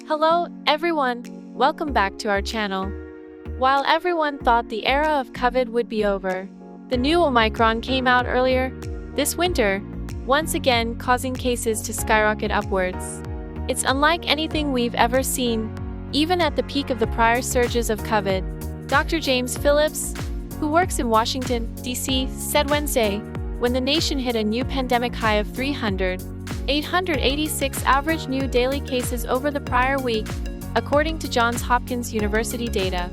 Hello, everyone. Welcome back to our channel. While everyone thought the era of COVID would be over, the new Omicron came out earlier this winter, once again causing cases to skyrocket upwards. It's unlike anything we've ever seen, even at the peak of the prior surges of COVID. Dr. James Phillips, who works in Washington, D.C., said Wednesday, when the nation hit a new pandemic high of 886 average new daily cases over the prior week, according to Johns Hopkins University data.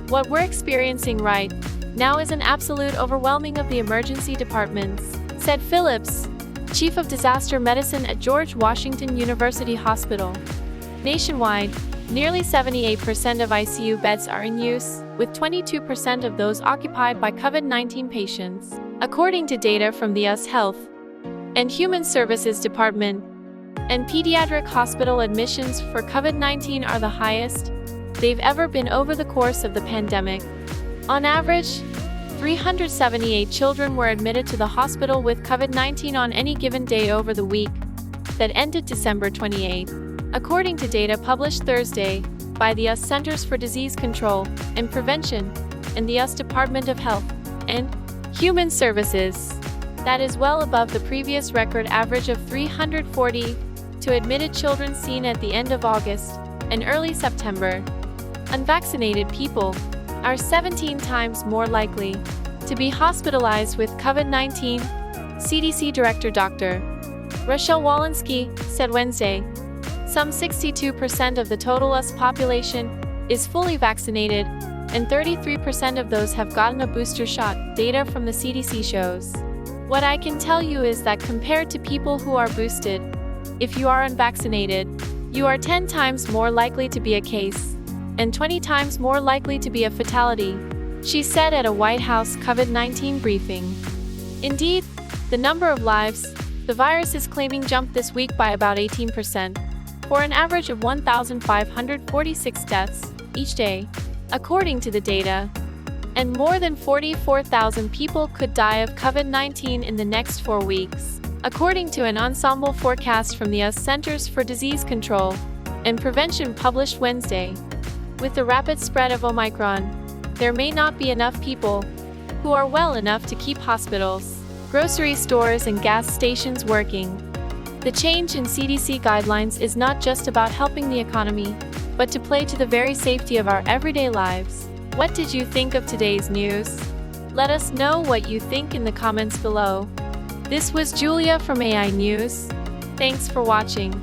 What we're experiencing right now is an absolute overwhelming of the emergency departments, said Phillips, chief of disaster medicine at George Washington University Hospital. Nationwide, nearly 78% of ICU beds are in use, with 22% of those occupied by COVID-19 patients, according to data from the U.S. Health and Human Services Department. And pediatric hospital admissions for COVID-19 are the highest they've ever been over the course of the pandemic. On average, 378 children were admitted to the hospital with COVID-19 on any given day over the week that ended December 28, according to data published Thursday by the U.S. Centers for Disease Control and Prevention and the U.S. Department of Health and Human Services. That is well above the previous record average of 340 to admitted children seen at the end of August and early September. Unvaccinated people are 17 times more likely to be hospitalized with COVID-19, CDC Director Dr. Rochelle Walensky said Wednesday. Some 62% of the total U.S. population is fully vaccinated, and 33% of those have gotten a booster shot, data from the CDC shows. What I can tell you is that compared to people who are boosted, if you are unvaccinated, you are 10 times more likely to be a case and 20 times more likely to be a fatality, she said at a White House COVID-19 briefing. Indeed, the number of lives the virus is claiming jumped this week by about 18%, for an average of 1,546 deaths each day, according to the data. And more than 44,000 people could die of COVID-19 in the next 4 weeks, according to an ensemble forecast from the U.S. Centers for Disease Control and Prevention published Wednesday. With the rapid spread of Omicron, there may not be enough people who are well enough to keep hospitals, grocery stores, and gas stations working. The change in CDC guidelines is not just about helping the economy, but to play to the very safety of our everyday lives. What did you think of today's news? Let us know what you think in the comments below. This was Julia from AI News. Thanks for watching.